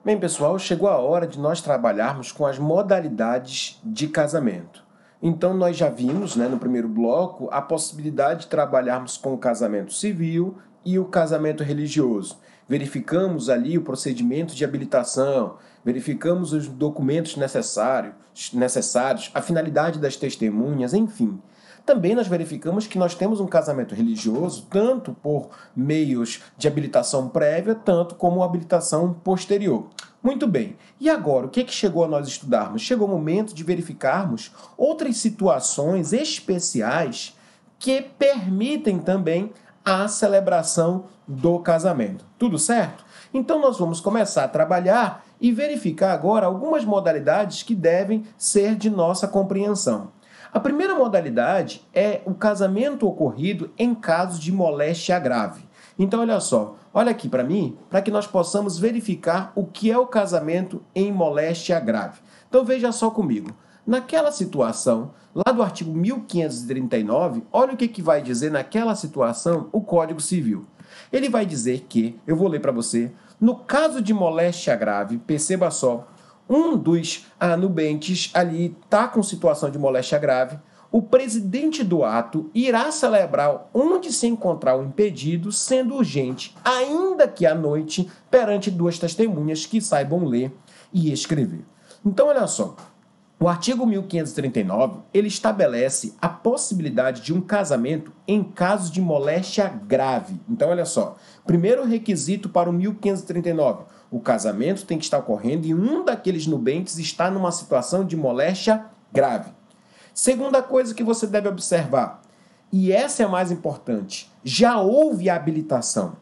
Bem, pessoal, chegou a hora de nós trabalharmos com as modalidades de casamento. Então, nós já vimos, no primeiro bloco, a possibilidade de trabalharmos com o casamento civil e o casamento religioso. Verificamos ali o procedimento de habilitação, verificamos os documentos necessários, a finalidade das testemunhas, enfim. Também nós verificamos que nós temos um casamento religioso, tanto por meios de habilitação prévia, tanto como habilitação posterior. Muito bem. E agora, o que chegou a nós estudarmos? Chegou o momento de verificarmos outras situações especiais que permitem também a celebração do casamento. Tudo certo? Então nós vamos começar a trabalhar e verificar agora algumas modalidades que devem ser de nossa compreensão. A primeira modalidade é o casamento ocorrido em casos de moléstia grave. Então, olha só, olha aqui para mim, para que nós possamos verificar o que é o casamento em moléstia grave. Então, veja só comigo. Naquela situação, lá do artigo 1539, olha o que vai dizer naquela situação o Código Civil. Ele vai dizer que, eu vou ler para você, no caso de moléstia grave, perceba só, um dos nubentes ali está com situação de moléstia grave, o presidente do ato irá celebrar onde se encontrar o impedido, sendo urgente, ainda que à noite, perante duas testemunhas que saibam ler e escrever. Então, olha só, o artigo 1539, ele estabelece a possibilidade de um casamento em casos de moléstia grave. Então, olha só, primeiro requisito para o 1539, o casamento tem que estar ocorrendo e um daqueles nubentes está numa situação de moléstia grave. Segunda coisa que você deve observar, e essa é a mais importante, já houve habilitação.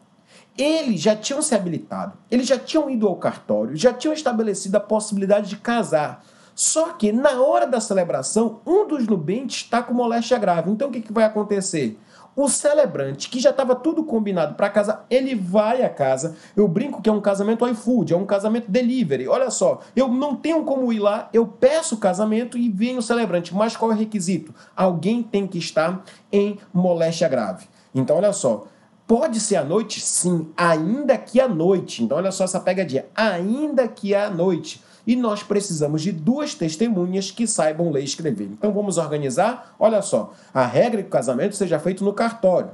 Eles já tinham se habilitado, eles já tinham ido ao cartório, já tinham estabelecido a possibilidade de casar. Só que na hora da celebração, um dos nubentes está com moléstia grave. Então o que vai acontecer? O celebrante, que já estava tudo combinado para casar, ele vai à casa. Eu brinco que é um casamento iFood, é um casamento delivery. Olha só, eu não tenho como ir lá, eu peço o casamento e vem o celebrante. Mas qual é o requisito? Alguém tem que estar em moléstia grave. Então, olha só, pode ser à noite? Sim, ainda que à noite. Então, olha só essa pegadinha, ainda que à noite. E nós precisamos de duas testemunhas que saibam ler e escrever. Então vamos organizar? Olha só, a regra que o casamento seja feito no cartório.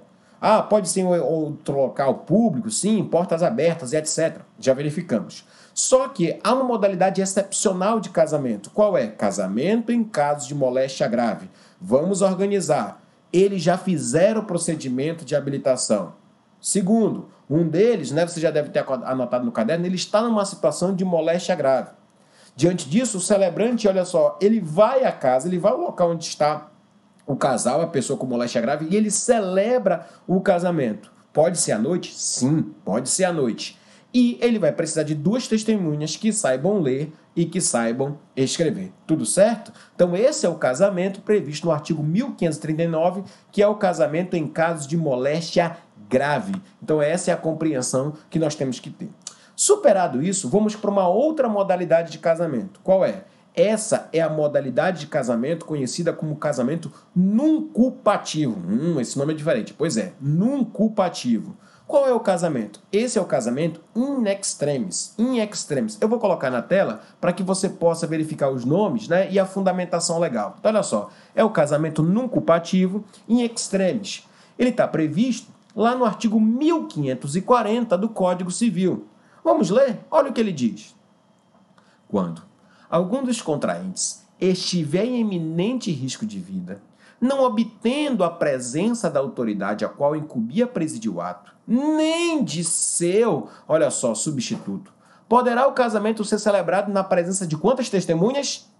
Pode ser em outro local público, sim, portas abertas e etc. Já verificamos. Só que há uma modalidade excepcional de casamento. Qual é? Casamento em casos de moléstia grave. Vamos organizar. Eles já fizeram o procedimento de habilitação. Segundo, um deles, você já deve ter anotado no caderno, ele está numa situação de moléstia grave. Diante disso, o celebrante, olha só, ele vai à casa, ele vai ao local onde está o casal, a pessoa com moléstia grave, e ele celebra o casamento. Pode ser à noite? Sim, pode ser à noite. E ele vai precisar de duas testemunhas que saibam ler e que saibam escrever. Tudo certo? Então, esse é o casamento previsto no artigo 1539, que é o casamento em casos de moléstia grave. Então, essa é a compreensão que nós temos que ter. Superado isso, vamos para uma outra modalidade de casamento. Qual é? Essa é a modalidade de casamento conhecida como casamento nuncupativo. Esse nome é diferente. Pois é, nuncupativo. Qual é o casamento? Esse é o casamento in extremis. In extremis. Eu vou colocar na tela para que você possa verificar os nomes, e a fundamentação legal. Então, olha só. É o casamento nuncupativo in extremis. Ele está previsto lá no artigo 1540 do Código Civil. Vamos ler? Olha o que ele diz. Quando algum dos contraentes estiver em iminente risco de vida, não obtendo a presença da autoridade a qual incumbia presidir o ato, nem de seu, olha só, substituto, poderá o casamento ser celebrado na presença de quantas testemunhas?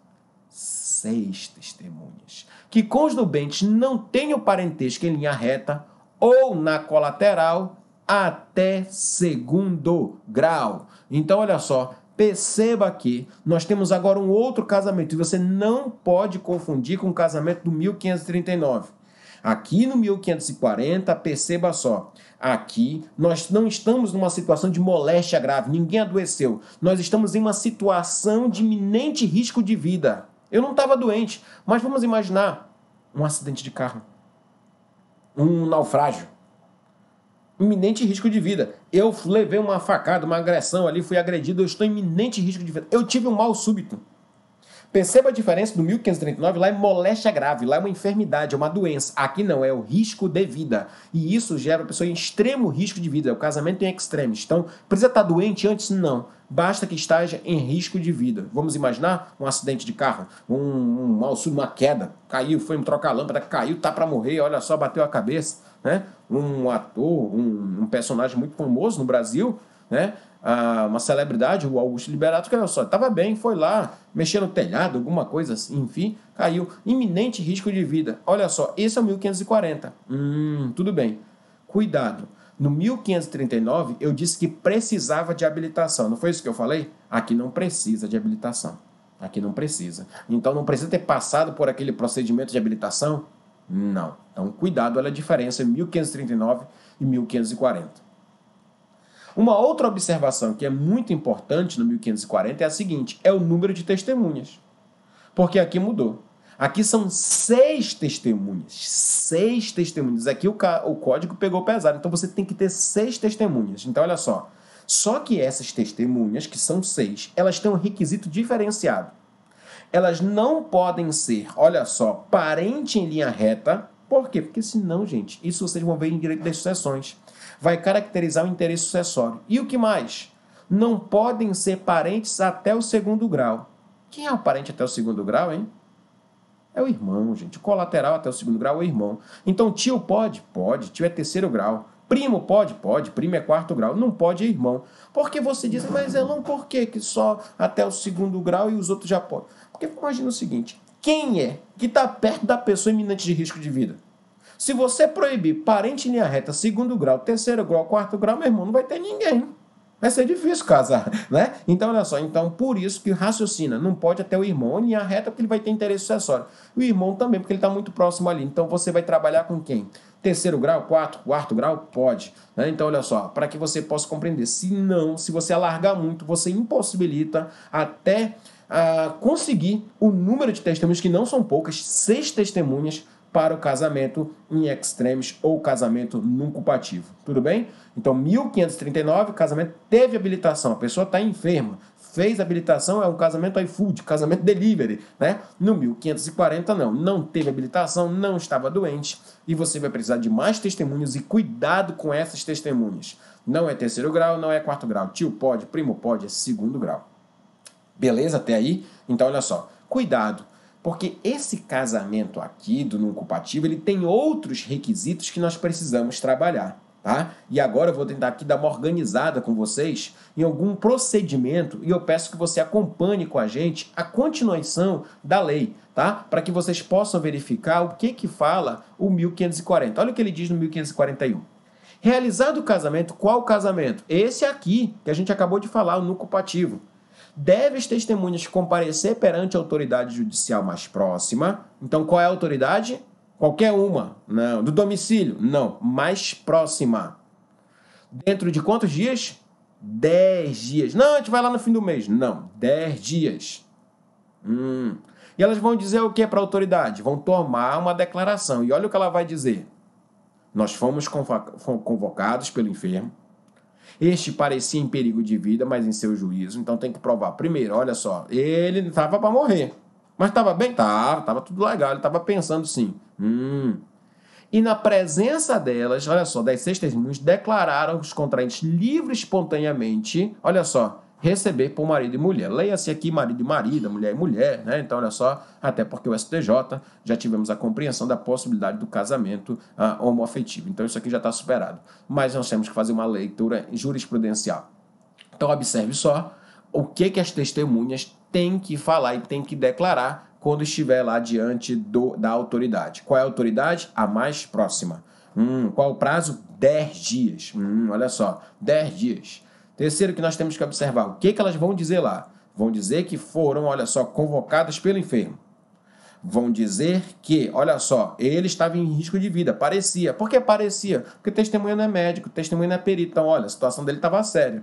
6 testemunhas. Que com os nubentes não tenham parentesco em linha reta ou na colateral, até segundo grau. Então, olha só, perceba que nós temos agora um outro casamento e você não pode confundir com o casamento do 1539. Aqui no 1540, perceba só, aqui nós não estamos numa situação de moléstia grave, ninguém adoeceu. Nós estamos em uma situação de iminente risco de vida. Eu não estava doente, mas vamos imaginar um acidente de carro, um naufrágio. Iminente risco de vida. Eu levei uma facada, uma agressão ali, fui agredido, eu estou em iminente risco de vida. Eu tive um mal súbito. Perceba a diferença do 1539, lá é moléstia grave, lá é uma enfermidade, é uma doença. Aqui não, é o risco de vida. E isso gera a pessoa em extremo risco de vida. O casamento em extremis. Então, precisa estar doente antes? Não. Basta que esteja em risco de vida. Vamos imaginar um acidente de carro, um mal súbito, uma queda. Caiu, foi me trocar a lâmpada, caiu, tá para morrer, olha só, bateu a cabeça. Né? Um ator, um personagem muito famoso no Brasil, né? Uma celebridade, o Augusto Liberato, que olha só, estava bem, foi lá, mexer no telhado, alguma coisa assim, enfim, caiu. Iminente risco de vida. Olha só, esse é o 1540. Tudo bem. Cuidado. No 1539, eu disse que precisava de habilitação. Não foi isso que eu falei? Aqui não precisa de habilitação. Aqui não precisa. Então, não precisa ter passado por aquele procedimento de habilitação? Não. Então, cuidado, olha a diferença entre 1539 e 1540. Uma outra observação que é muito importante no 1540 é a seguinte, é o número de testemunhas. Porque aqui mudou. Aqui são 6 testemunhas. 6 testemunhas. Aqui o código pegou pesado. Então você tem que ter 6 testemunhas. Então olha só. Só que essas testemunhas, que são 6, elas têm um requisito diferenciado. Elas não podem ser, olha só, parente em linha reta. Por quê? Porque senão, gente, isso vocês vão ver em direito das sucessões. Vai caracterizar o interesse sucessório. E o que mais? Não podem ser parentes até o segundo grau. Quem é o parente até o segundo grau, hein? É o irmão, gente. O colateral até o segundo grau é o irmão. Então, tio pode? Pode. Tio é terceiro grau. Primo pode? Pode. Primo é quarto grau. Não pode, é irmão. Porque você diz, mas Elon, por que só até o segundo grau e os outros já podem? Porque imagina o seguinte, quem é que está perto da pessoa iminente de risco de vida? Se você proibir parente em linha reta, segundo grau, terceiro grau, quarto grau, meu irmão, não vai ter ninguém. Vai ser difícil casar, né? Então, olha só, por isso que raciocina, não pode até o irmão em linha reta, porque ele vai ter interesse sucessório. O irmão também, porque ele está muito próximo ali. Então, você vai trabalhar com quem? Terceiro grau, quarto grau? Pode. Né? Então, olha só, para que você possa compreender. Se não, se você alargar muito, você impossibilita até conseguir o número de testemunhas, que não são poucas, 6 testemunhas, para o casamento em extremis ou casamento nuncupativo. Tudo bem? Então, 1539, o casamento teve habilitação. A pessoa está enferma. Fez habilitação, é um casamento iFood, casamento delivery. Né? No 1540, não teve habilitação, não estava doente. E você vai precisar de mais testemunhas e cuidado com essas testemunhas. Não é terceiro grau, não é quarto grau. Tio pode, primo pode, é segundo grau. Beleza até aí? Então, olha só. Cuidado. Porque esse casamento aqui do nuncupativo, ele tem outros requisitos que nós precisamos trabalhar, tá? E agora eu vou tentar aqui dar uma organizada com vocês em algum procedimento e eu peço que você acompanhe com a gente a continuação da lei, tá? Para que vocês possam verificar o que fala o 1540. Olha o que ele diz no 1541. Realizado o casamento, qual casamento? Esse aqui, que a gente acabou de falar, o nuncupativo. Deve as testemunhas comparecer perante a autoridade judicial mais próxima. Então, qual é a autoridade? Qualquer uma. Não. Do domicílio? Não. Mais próxima. Dentro de quantos dias? 10 dias. Não, a gente vai lá no fim do mês. Não. 10 dias. E elas vão dizer o que para a autoridade? Vão tomar uma declaração. E olha o que ela vai dizer. Nós fomos convocados pelo enfermo. Este parecia em perigo de vida, mas em seu juízo. Então tem que provar. Primeiro, olha só, ele estava para morrer. Mas estava bem? Estava tudo legal. Ele estava pensando sim. E na presença delas, olha só, das 6 testemunhas, declararam os contraentes livres espontaneamente, olha só, receber por marido e mulher. Leia-se aqui marido e marido, mulher e mulher, né? Então, olha só, até porque o STJ já tivemos a compreensão da possibilidade do casamento homoafetivo. Então, isso aqui já está superado. Mas nós temos que fazer uma leitura jurisprudencial. Então, observe só o que as testemunhas têm que falar e têm que declarar quando estiver lá diante da autoridade. Qual é a autoridade? A mais próxima. Qual o prazo? 10 dias. Olha só, 10 dias. Terceiro que nós temos que observar, o que elas vão dizer lá? Vão dizer que foram, olha só, convocadas pelo enfermo. Vão dizer que, olha só, ele estava em risco de vida, parecia. Por que parecia? Porque testemunha não é médico, testemunha não é perito. Então, olha, a situação dele estava séria.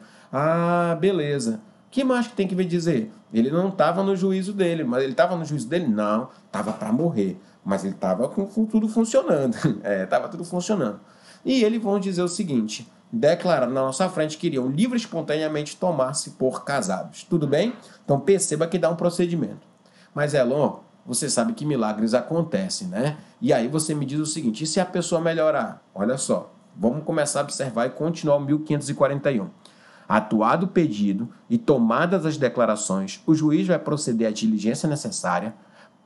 Beleza. O que mais que tem que vir dizer? Ele não estava no juízo dele, mas ele estava no juízo dele? Não, estava para morrer. Mas ele estava com tudo funcionando. Estava tudo funcionando. E eles vão dizer o seguinte: declarar na nossa frente que iriam livre e espontaneamente tomar-se por casados. Tudo bem? Então perceba que dá um procedimento. Mas, Elon, você sabe que milagres acontecem, né? E aí você me diz o seguinte: e se a pessoa melhorar? Olha só, vamos começar a observar e continuar o 1541. Atuado o pedido e tomadas as declarações, o juiz vai proceder à diligência necessária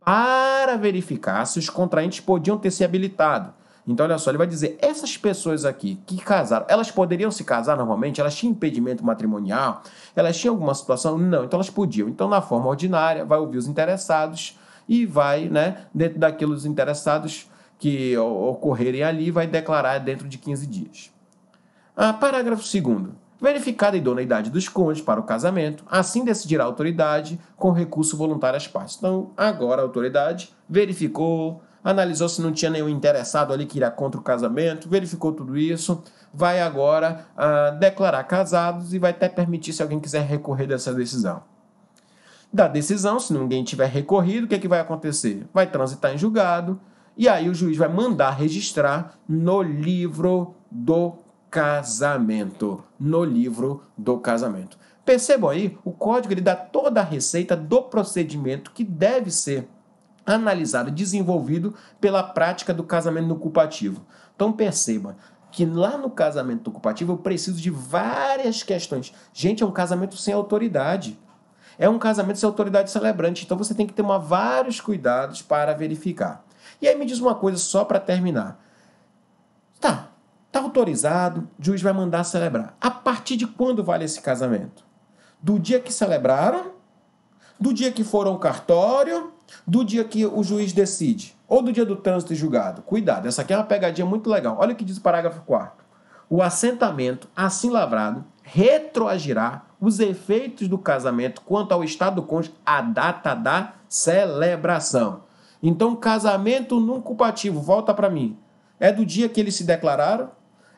para verificar se os contraentes podiam ter se habilitado. Então, olha só, ele vai dizer, essas pessoas aqui que casaram, elas poderiam se casar normalmente? Elas tinham impedimento matrimonial? Elas tinham alguma situação? Não, então elas podiam. Então, na forma ordinária, vai ouvir os interessados e vai, né, dentro daqueles interessados que ocorrerem ali, vai declarar dentro de 15 dias. Parágrafo 2º. Verificada a idoneidade dos cônjuges para o casamento, assim decidirá a autoridade com recurso voluntário às partes. Então, agora a autoridade verificou, analisou se não tinha nenhum interessado ali que irá contra o casamento, verificou tudo isso, vai agora declarar casados e vai até permitir se alguém quiser recorrer dessa decisão. Da decisão, se ninguém tiver recorrido, o que vai acontecer? Vai transitar em julgado e aí o juiz vai mandar registrar no livro do casamento. No livro do casamento. Percebam aí, o código ele dá toda a receita do procedimento que deve ser analisado e desenvolvido pela prática do casamento no culpativo. Então perceba que lá no casamento ocupativo eu preciso de várias questões. Gente, é um casamento sem autoridade. É um casamento sem autoridade celebrante. Então você tem que tomar vários cuidados para verificar. E aí me diz uma coisa só para terminar. Está autorizado, o juiz vai mandar celebrar. A partir de quando vale esse casamento? Do dia que celebraram? Do dia que foram ao cartório? Do dia que o juiz decide? Ou do dia do trânsito e julgado? Cuidado, essa aqui é uma pegadinha muito legal. Olha o que diz o parágrafo 4º. O assentamento, assim lavrado, retroagirá os efeitos do casamento quanto ao estado do cônjuge à data da celebração. Então, casamento num culpativo, volta para mim. É do dia que eles se declararam?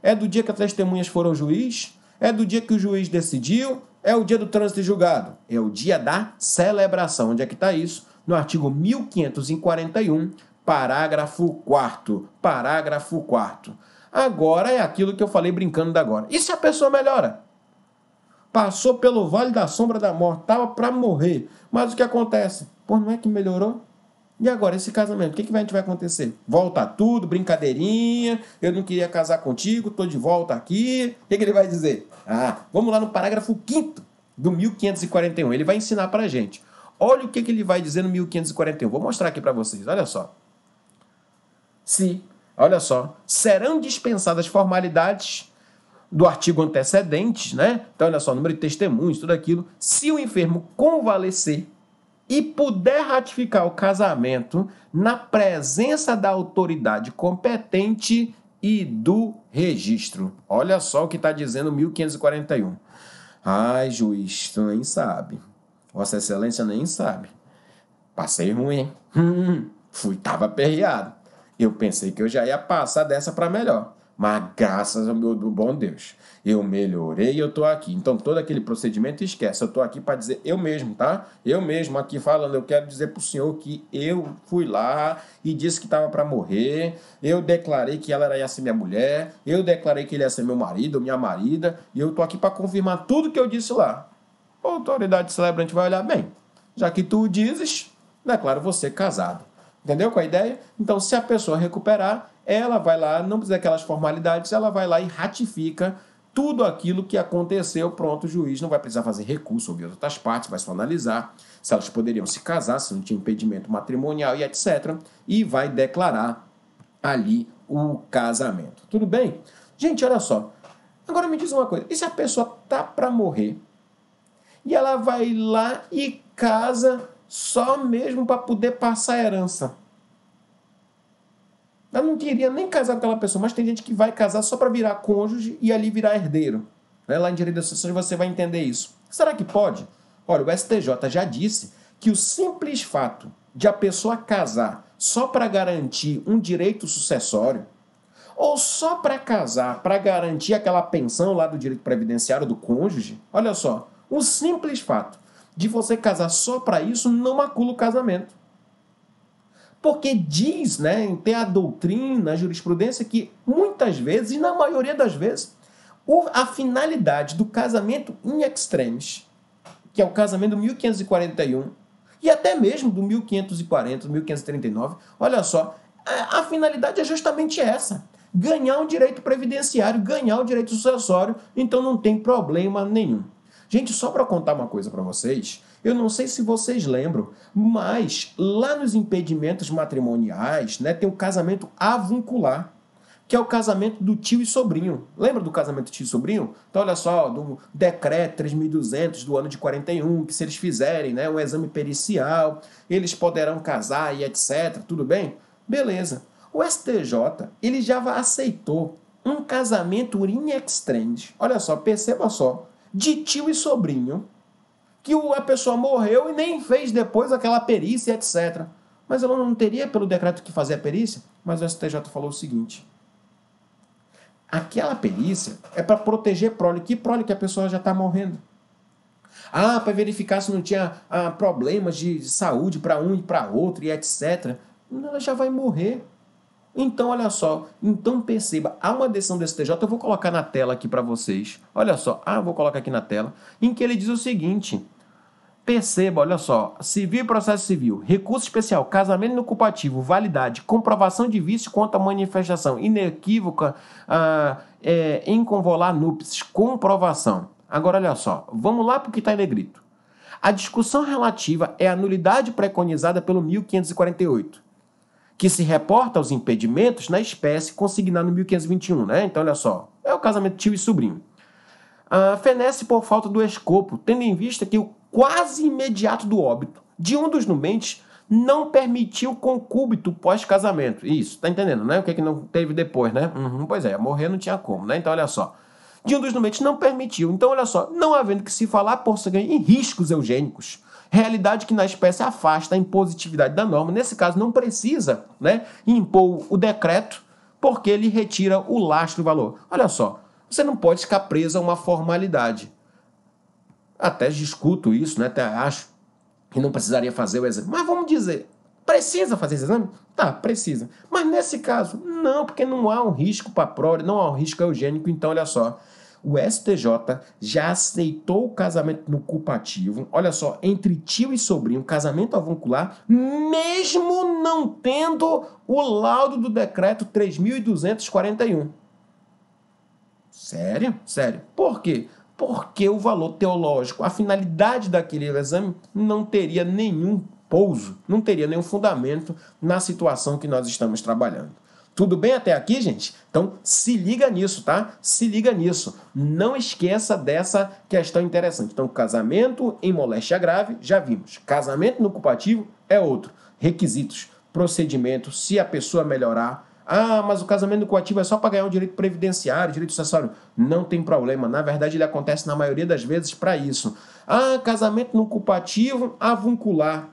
É do dia que as testemunhas foram ao juiz? É do dia que o juiz decidiu? É o dia do trânsito e julgado? É o dia da celebração. Onde é que está isso? No artigo 1541, parágrafo 4º. Parágrafo 4º. Agora é aquilo que eu falei brincando da agora. E se a pessoa melhora? Passou pelo vale da sombra da morte, estava para morrer. Mas o que acontece? Pô, não é que melhorou? E agora, esse casamento, o que a gente vai acontecer? Volta tudo, brincadeirinha, eu não queria casar contigo, estou de volta aqui. O que ele vai dizer? Vamos lá no parágrafo 5º do 1541. Ele vai ensinar para a gente. Olha o que ele vai dizer no 1541. Vou mostrar aqui para vocês, olha só. Serão dispensadas formalidades do artigo antecedente, né? Então, olha só, número de testemunhos, tudo aquilo. Se o enfermo convalescer e puder ratificar o casamento na presença da autoridade competente e do registro. Olha só o que está dizendo 1541. Ai, juiz, tu nem sabe. Vossa Excelência nem sabe. Passei ruim, hein? Tava aperreado. Eu pensei que eu já ia passar dessa para melhor. Mas graças ao meu bom Deus, eu melhorei e eu tô aqui. Então todo aquele procedimento esquece. Eu tô aqui para dizer eu mesmo, tá? Eu mesmo aqui falando, eu quero dizer pro senhor que eu fui lá e disse que tava para morrer. Eu declarei que ela ia ser minha mulher. Eu declarei que ele ia ser meu marido ou minha marida. E eu tô aqui para confirmar tudo que eu disse lá. A autoridade celebrante vai olhar bem. Já que tu dizes, declaro você casado. Entendeu com a ideia? Então, se a pessoa recuperar, ela vai lá, não precisa daquelas formalidades, ela vai lá e ratifica tudo aquilo que aconteceu. Pronto, o juiz não vai precisar fazer recurso, ouvir as outras partes, vai só analisar se elas poderiam se casar, se não tinha impedimento matrimonial e etc. E vai declarar ali o casamento. Tudo bem? Gente, olha só. Agora me diz uma coisa. E se a pessoa tá para morrer e ela vai lá e casa só mesmo para poder passar a herança? Eu não queria nem casar com aquela pessoa, mas tem gente que vai casar só para virar cônjuge e ali virar herdeiro. Lá em direito das sucessões você vai entender isso. Será que pode? Olha, o STJ já disse que o simples fato de a pessoa casar só para garantir um direito sucessório, ou só para casar para garantir aquela pensão lá do direito previdenciário do cônjuge, olha só, o simples fato de você casar só para isso não macula o casamento. Porque diz, né, tem a doutrina, a jurisprudência que muitas vezes, e na maioria das vezes, a finalidade do casamento in extremis, que é o casamento do 1541, e até mesmo do 1540, 1539, olha só, a finalidade é justamente essa: ganhar um direito previdenciário, ganhar um direito sucessório, então não tem problema nenhum. Gente, só para contar uma coisa para vocês, eu não sei se vocês lembram, mas lá nos impedimentos matrimoniais, né, tem o casamento avuncular, que é o casamento do tio e sobrinho. Lembra do casamento tio e sobrinho? Então, olha só, do decreto 3.200 do ano de 41, que se eles fizerem, né, um exame pericial, eles poderão casar e etc. Tudo bem? Beleza. O STJ, ele já aceitou um casamento in extremis. Olha só, perceba só, de tio e sobrinho, que a pessoa morreu e nem fez depois aquela perícia, etc. Mas ela não teria, pelo decreto, que fazer a perícia? Mas o STJ falou o seguinte: aquela perícia é para proteger prole. Que prole que a pessoa já está morrendo? Ah, para verificar se não tinha problemas de saúde para um e para outro e etc. Ela já vai morrer. Então, olha só. Então, perceba. Há uma decisão do STJ, eu vou colocar na tela aqui para vocês. Olha só. Vou colocar aqui na tela. Em que ele diz o seguinte. Perceba, olha só, civil e processo civil, recurso especial, casamento inocupativo, validade, comprovação de vício contra a manifestação inequívoca, em convolar núpcias, comprovação. Agora, olha só, vamos lá para o que está em negrito. A discussão relativa é a nulidade preconizada pelo 1548, que se reporta aos impedimentos na espécie consignada no 1521, né? Então, olha só, é o casamento tio e sobrinho. Fenece por falta do escopo, tendo em vista que o quase imediato do óbito de um dos numentes não permitiu concúbito pós-casamento. Isso, tá entendendo, né? O que não teve depois, né? Pois é, morrer não tinha como, né? Então, olha só. De um dos numentes não permitiu. Então, olha só, não havendo que se falar por em riscos eugênicos, realidade que na espécie afasta a impositividade da norma. Nesse caso, não precisa, né, impor o decreto, porque ele retira o lastro do valor. Olha só, você não pode ficar preso a uma formalidade. Até discuto isso, né? Até acho que não precisaria fazer o exame. Mas vamos dizer, precisa fazer esse exame? Tá, precisa. Mas nesse caso, não, porque não há um risco para a prole, não há um risco eugênico. Então, olha só, o STJ já aceitou o casamento no culpativo, olha só, entre tio e sobrinho, casamento avuncular, mesmo não tendo o laudo do decreto 3.241. Sério? Sério. Por quê? Porque o valor teológico, a finalidade daquele exame não teria nenhum pouso, não teria nenhum fundamento na situação que nós estamos trabalhando. Tudo bem até aqui, gente? Então, se liga nisso, tá? Se liga nisso. Não esqueça dessa questão interessante. Então, casamento em moléstia grave, já vimos. Casamento no culpativo é outro. Requisitos, procedimento, se a pessoa melhorar. Mas o casamento no culpativo é só para ganhar um direito previdenciário, direito sucessório. Não tem problema. Na verdade, ele acontece na maioria das vezes para isso. Casamento no culpativo, avuncular.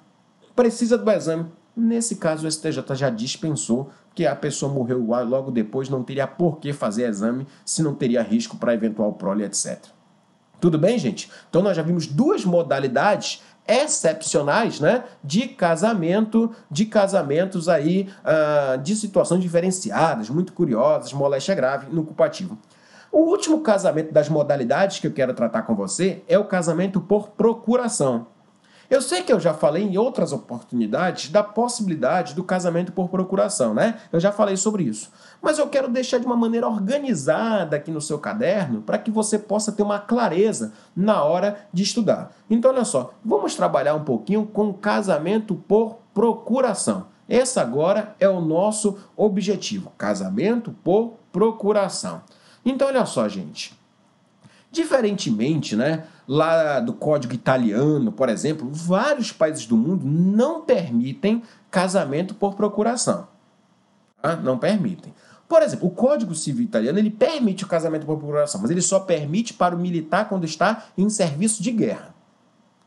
Precisa do exame. Nesse caso, o STJ já dispensou, que a pessoa morreu logo depois, não teria por que fazer exame, se não teria risco para eventual prole, etc. Tudo bem, gente? Então, nós já vimos duas modalidades excepcionais, né, de casamentos aí, de situações diferenciadas, muito curiosas, moléstia grave no culpativo. O último casamento das modalidades que eu quero tratar com você é o casamento por procuração. Eu sei que eu já falei em outras oportunidades da possibilidade do casamento por procuração, né? Eu já falei sobre isso. Mas eu quero deixar de uma maneira organizada aqui no seu caderno para que você possa ter uma clareza na hora de estudar. Então, olha só, vamos trabalhar um pouquinho com casamento por procuração. Esse agora é o nosso objetivo, casamento por procuração. Então, olha só, gente. Diferentemente, né, lá do Código Italiano, por exemplo, vários países do mundo não permitem casamento por procuração. Tá? Não permitem. Por exemplo, o Código Civil Italiano ele permite o casamento por procuração, mas ele só permite para o militar quando está em serviço de guerra.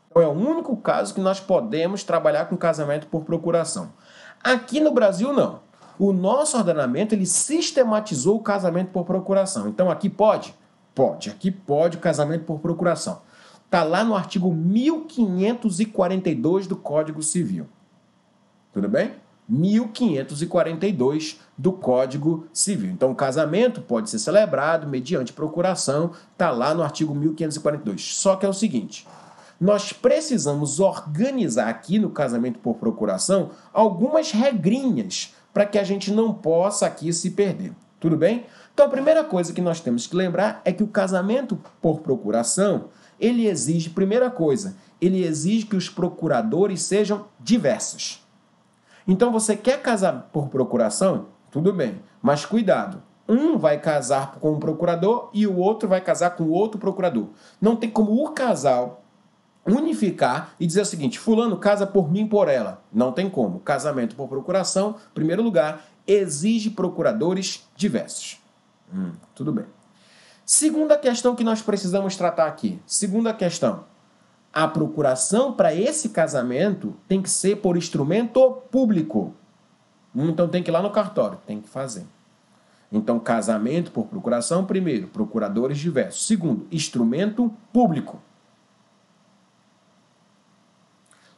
Então é o único caso que nós podemos trabalhar com casamento por procuração. Aqui no Brasil, não. O nosso ordenamento ele sistematizou o casamento por procuração. Então aqui pode? Pode, aqui pode o casamento por procuração. Está lá no artigo 1542 do Código Civil. Tudo bem? 1542 do Código Civil. Então, o casamento pode ser celebrado mediante procuração, está lá no artigo 1542. Só que é o seguinte, nós precisamos organizar aqui no casamento por procuração algumas regrinhas para que a gente não possa aqui se perder. Tudo bem? Então, a primeira coisa que nós temos que lembrar é que o casamento por procuração, ele exige, primeira coisa, ele exige que os procuradores sejam diversos. Então, você quer casar por procuração? Tudo bem, mas cuidado. Um vai casar com um procurador e o outro vai casar com outro procurador. Não tem como o casal unificar e dizer o seguinte, fulano casa por mim, por ela. Não tem como. Casamento por procuração, em primeiro lugar, exige procuradores diversos. Tudo bem. Segunda questão que nós precisamos tratar aqui. Segunda questão. A procuração para esse casamento tem que ser por instrumento público. Então tem que ir lá no cartório, tem que fazer. Então, casamento por procuração, primeiro, procuradores diversos. Segundo, instrumento público.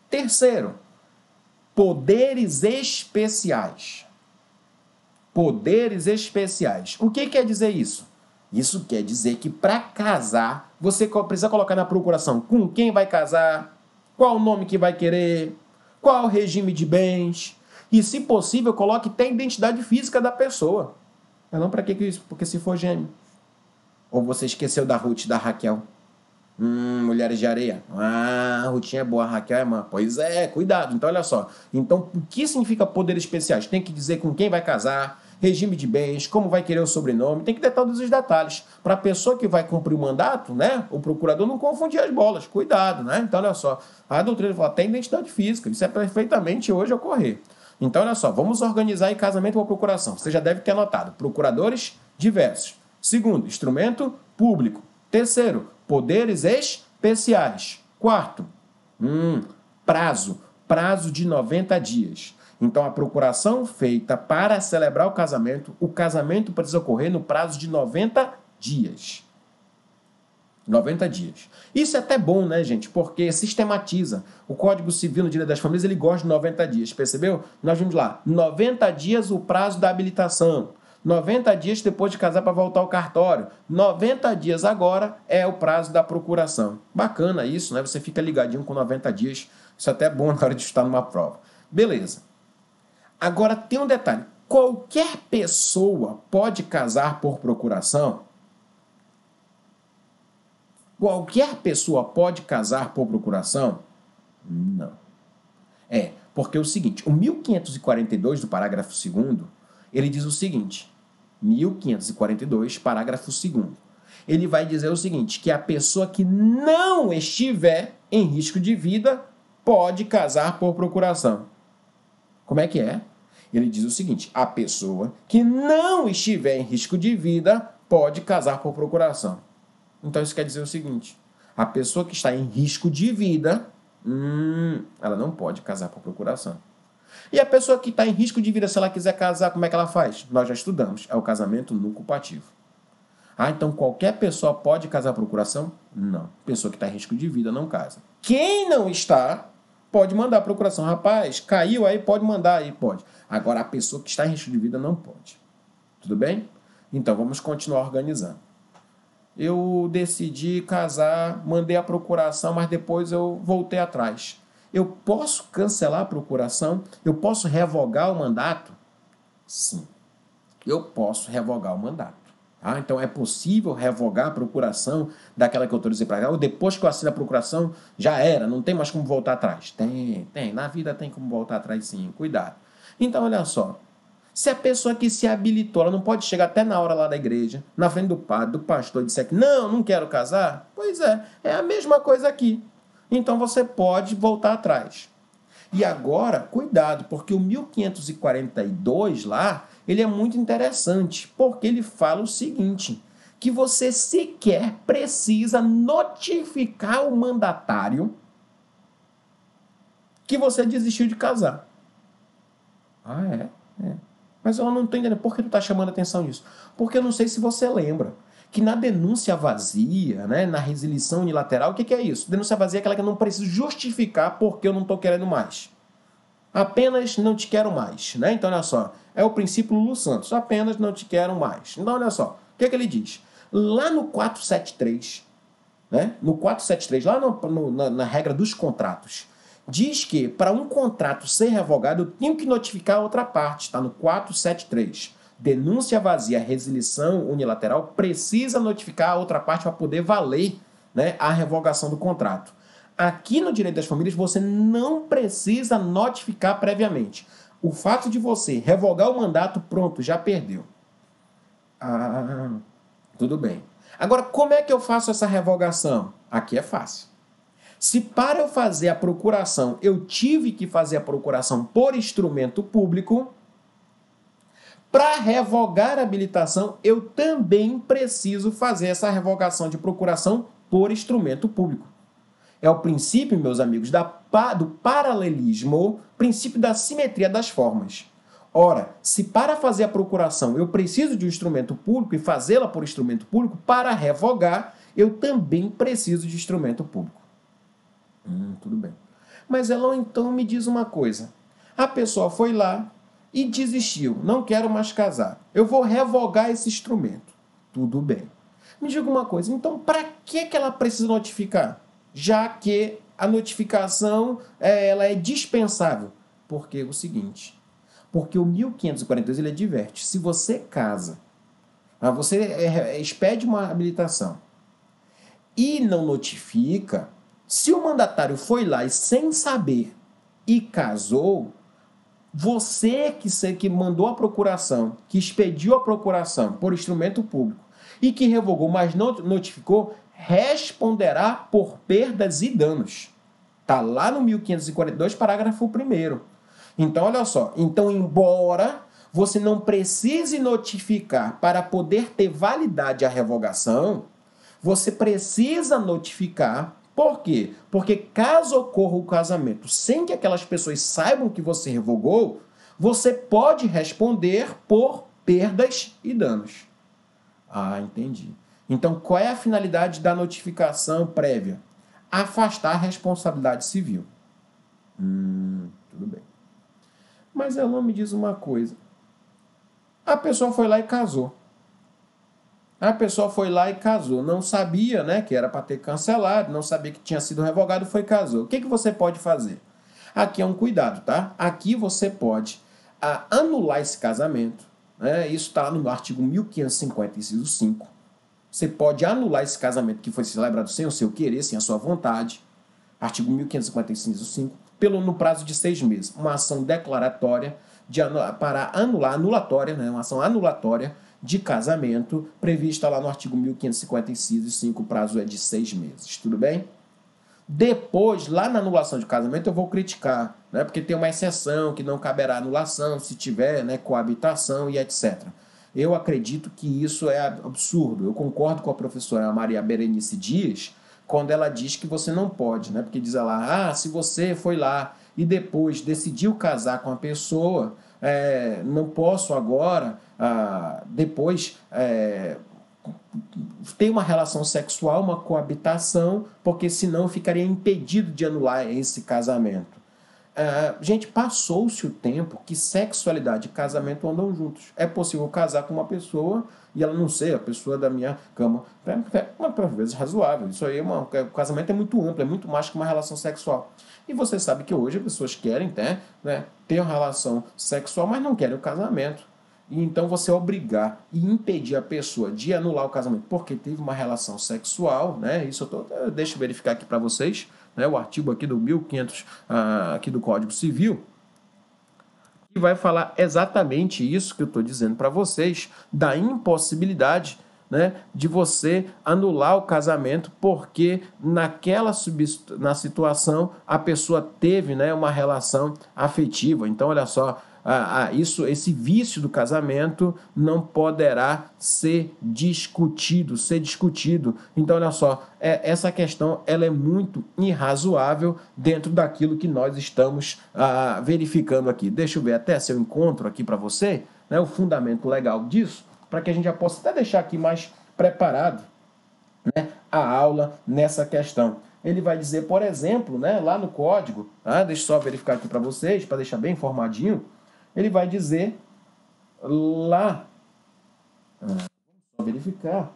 Terceiro, poderes especiais. Poderes especiais. O que quer dizer isso? Isso quer dizer que para casar, você precisa colocar na procuração com quem vai casar, qual o nome que vai querer, qual o regime de bens. E, se possível, coloque até a identidade física da pessoa. Mas não para que isso? Porque se for gêmeo. Ou você esqueceu da Ruth e da Raquel. Mulheres de areia. A Rutinha é boa, a Raquel é má. Pois é, cuidado. Então, olha só. Então, o que significa poderes especiais? Tem que dizer com quem vai casar, regime de bens, como vai querer o sobrenome. Tem que ter todos os detalhes. Para a pessoa que vai cumprir o mandato, né, o procurador não confundir as bolas. Cuidado, né? Então, olha só. A doutrina fala até identidade física. Isso é perfeitamente hoje ocorrer. Então, olha só. Vamos organizar em casamento por procuração. Você já deve ter anotado. Procuradores diversos. Segundo, instrumento público. Terceiro, poderes especiais. Quarto, prazo de 90 dias. Então, a procuração feita para celebrar o casamento precisa ocorrer no prazo de 90 dias. 90 dias. Isso é até bom, né, gente? Porque sistematiza. O Código Civil no Direito das Famílias, ele gosta de 90 dias, percebeu? Nós vimos lá, 90 dias o prazo da habilitação. 90 dias depois de casar para voltar ao cartório. 90 dias agora é o prazo da procuração. Bacana isso, né? Você fica ligadinho com 90 dias. Isso até é bom na hora de estar numa prova. Beleza. Agora tem um detalhe. Qualquer pessoa pode casar por procuração? Qualquer pessoa pode casar por procuração? Não. Porque é o seguinte, o 1542 do parágrafo 2º, ele diz o seguinte, 1542, parágrafo 2º, ele vai dizer o seguinte, que a pessoa que não estiver em risco de vida pode casar por procuração. Como é que é? Ele diz o seguinte, a pessoa que não estiver em risco de vida pode casar por procuração. Então isso quer dizer o seguinte, a pessoa que está em risco de vida, ela não pode casar por procuração. E a pessoa que está em risco de vida, se ela quiser casar, como é que ela faz? Nós já estudamos, é o casamento nucupativo. Então qualquer pessoa pode casar por procuração? Não. Pessoa que está em risco de vida não casa. Quem não está, pode mandar a procuração. Rapaz, caiu aí, pode mandar aí, pode. Agora a pessoa que está em risco de vida não pode. Tudo bem? Então vamos continuar organizando. Eu decidi casar, mandei a procuração, mas depois eu voltei atrás. Eu posso cancelar a procuração? Eu posso revogar o mandato? Sim, eu posso revogar o mandato. Então é possível revogar a procuração daquela que eu autorizei para cá, ou depois que eu assino a procuração, já era, não tem mais como voltar atrás. Tem, na vida tem como voltar atrás sim, cuidado. Então olha só, se a pessoa que se habilitou, ela não pode chegar até na hora lá da igreja, na frente do padre, do pastor, e disser que não quero casar, pois é a mesma coisa aqui. Então você pode voltar atrás. E agora, cuidado, porque o 1542 lá, ele é muito interessante, porque ele fala o seguinte, que você sequer precisa notificar o mandatário que você desistiu de casar. Mas eu não estou entendendo. Por que tu está chamando a atenção nisso? Porque eu não sei se você lembra que na denúncia vazia, né, na resilição unilateral, o que é isso? Denúncia vazia é aquela que eu não preciso justificar porque eu não estou querendo mais. Apenas não te quero mais, né? Então, olha só, é o princípio Lulu Santos, apenas não te quero mais. Então, olha só, o que é que ele diz? Lá no 473, né? No 473, lá na regra dos contratos, diz que para um contrato ser revogado, eu tenho que notificar a outra parte, está no 473. Denúncia vazia, resilição unilateral, precisa notificar a outra parte para poder valer, né, a revogação do contrato. Aqui no direito das famílias, você não precisa notificar previamente. O fato de você revogar o mandato, pronto, já perdeu. Ah, tudo bem. Agora, como é que eu faço essa revogação? Aqui é fácil. Se para eu fazer a procuração, eu tive que fazer a procuração por instrumento público, para revogar a habilitação, eu também preciso fazer essa revogação de procuração por instrumento público. É o princípio, meus amigos, do paralelismo, princípio da simetria das formas. Ora, se para fazer a procuração eu preciso de um instrumento público e fazê-la por instrumento público, para revogar, eu também preciso de instrumento público. Tudo bem. Mas ela então me diz uma coisa. A pessoa foi lá e desistiu. Não quero mais casar. Eu vou revogar esse instrumento. Tudo bem. Me diga uma coisa. Então, para que ela precisa notificar? Já que a notificação ela é dispensável. Porque é o seguinte. Porque o 1542 ele adverte. Se você casa, você expede uma habilitação e não notifica, se o mandatário foi lá e sem saber e casou, você que mandou a procuração, que expediu a procuração por instrumento público e que revogou, mas não notificou, responderá por perdas e danos. Está lá no 1542, parágrafo 1º. Então, olha só. Então, embora você não precise notificar para poder ter validade a revogação, você precisa notificar. Por quê? Porque caso ocorra o casamento sem que aquelas pessoas saibam que você revogou, você pode responder por perdas e danos. Ah, entendi. Então, qual é a finalidade da notificação prévia? Afastar a responsabilidade civil. Tudo bem. Mas ela me diz uma coisa. A pessoa foi lá e casou. Não sabia, né, que era para ter cancelado, não sabia que tinha sido revogado, foi e casou. O que você pode fazer? Aqui é um cuidado, tá? Aqui você pode anular esse casamento, né? Isso está no artigo 1550, inciso 5. Você pode anular esse casamento que foi celebrado sem o seu querer, sem a sua vontade. Artigo 1550, inciso 5, no prazo de 6 meses. Uma ação declaratória para anulatória, né? Uma ação anulatória de casamento, prevista lá no artigo 1550, inciso 5, o prazo é de 6 meses, tudo bem? Depois, lá na anulação de casamento, eu vou criticar, né? Porque tem uma exceção que não caberá anulação se tiver, né, coabitação e etc. Eu acredito que isso é absurdo. Eu concordo com a professora Maria Berenice Dias, quando ela diz que você não pode, né? Porque diz lá, se você foi lá e depois decidiu casar com a pessoa, não posso agora, depois ter uma relação sexual, uma coabitação, porque senão eu ficaria impedido de anular esse casamento. Gente, passou-se o tempo que sexualidade e casamento andam juntos. É possível casar com uma pessoa e ela não ser a pessoa da minha cama. Por vezes razoável. Isso aí, o casamento é muito amplo, é muito mais que uma relação sexual. E você sabe que hoje as pessoas querem ter uma relação sexual, mas não querem o casamento. E então você obrigar e impedir a pessoa de anular o casamento porque teve uma relação sexual, né? Isso deixa eu verificar aqui para vocês, né? O artigo aqui do 1500, aqui do Código Civil, que vai falar exatamente isso que eu estou dizendo para vocês, da impossibilidade, né, de você anular o casamento porque na situação a pessoa teve, né, uma relação afetiva. Então, olha só, esse vício do casamento não poderá ser discutido. Então, olha só, essa questão ela é muito irrazoável dentro daquilo que nós estamos verificando aqui. Deixa eu ver até se eu encontro aqui para você, né, o fundamento legal disso, para que a gente já possa até deixar aqui mais preparado, a aula nessa questão. Ele vai dizer, por exemplo, né, lá no código, deixa eu só verificar aqui para vocês, para deixar bem informadinho, ele vai dizer lá, só verificar,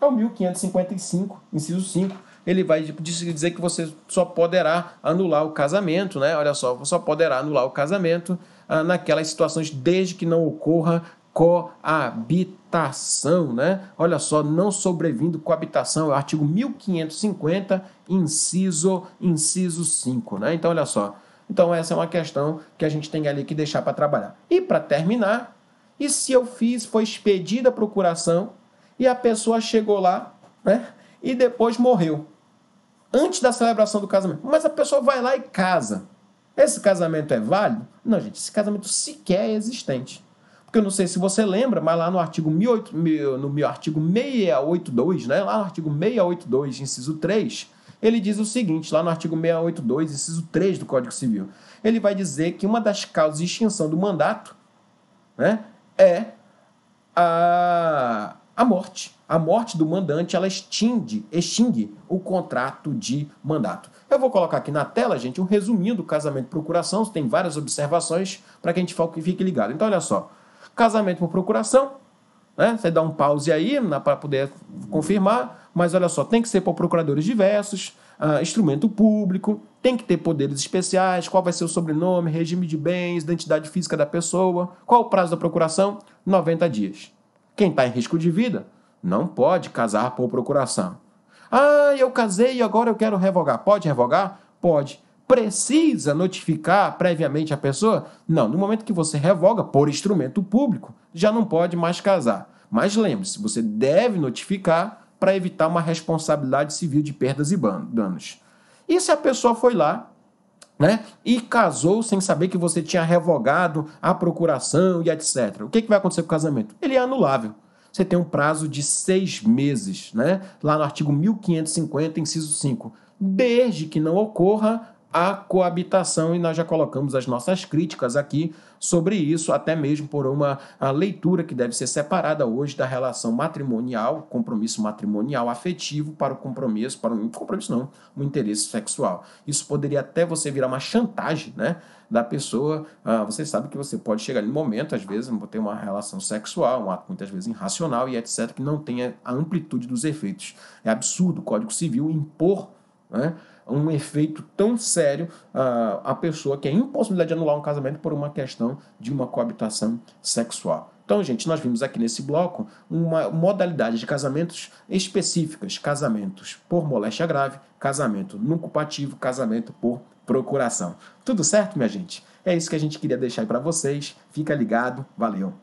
ao 1555, inciso 5, ele vai dizer que você só poderá anular o casamento, né? Olha só, só poderá anular o casamento naquelas situações desde que não ocorra coabitação, né? Olha só, não sobrevindo coabitação, é o artigo 1550, inciso 5, né? Então, olha só. Então, essa é uma questão que a gente tem ali que deixar para trabalhar. E para terminar, e se eu foi expedida a procuração e a pessoa chegou lá, né? E depois morreu, antes da celebração do casamento. Mas a pessoa vai lá e casa. Esse casamento é válido? Não, gente, esse casamento sequer é existente. Porque eu não sei se você lembra, mas lá no artigo 682, né? Lá no artigo 682, inciso 3, ele diz o seguinte, lá no artigo 682, inciso 3 do Código Civil, ele vai dizer que uma das causas de extinção do mandato, né, é a morte. A morte do mandante, ela extingue o contrato de mandato. Eu vou colocar aqui na tela, gente, um resuminho do casamento por procuração. Tem várias observações para que a gente fique ligado. Então, olha só. Casamento por procuração, né? Você dá um pause aí para poder confirmar, mas olha só, tem que ser por procuradores diversos, instrumento público, tem que ter poderes especiais, qual vai ser o sobrenome, regime de bens, identidade física da pessoa, qual o prazo da procuração? 90 dias. Quem está em risco de vida não pode casar por procuração. Eu casei e agora eu quero revogar. Pode revogar? Pode. Precisa notificar previamente a pessoa? Não. No momento que você revoga por instrumento público, já não pode mais casar. Mas lembre-se, você deve notificar para evitar uma responsabilidade civil de perdas e danos. E se a pessoa foi lá, né, e casou sem saber que você tinha revogado a procuração e etc. O que vai acontecer com o casamento? Ele é anulável. Você tem um prazo de 6 meses, né? Lá no artigo 1550, inciso 5, desde que não ocorra a coabitação, e nós já colocamos as nossas críticas aqui sobre isso, até mesmo por uma leitura que deve ser separada hoje da relação matrimonial, compromisso matrimonial afetivo para o compromisso, um interesse sexual. Isso poderia até você virar uma chantagem, né, da pessoa. Você sabe que você pode chegar no momento, às vezes, ter uma relação sexual, um ato muitas vezes irracional e etc., que não tenha a amplitude dos efeitos. É absurdo o Código Civil impor, né, um efeito tão sério à pessoa, que é a impossibilidade de anular um casamento por uma questão de uma coabitação sexual. Então, gente, nós vimos aqui nesse bloco uma modalidade de casamentos específicas: casamentos por moléstia grave, casamento nuncupativo, casamento por procuração. Tudo certo, minha gente? É isso que a gente queria deixar aí para vocês. Fica ligado. Valeu!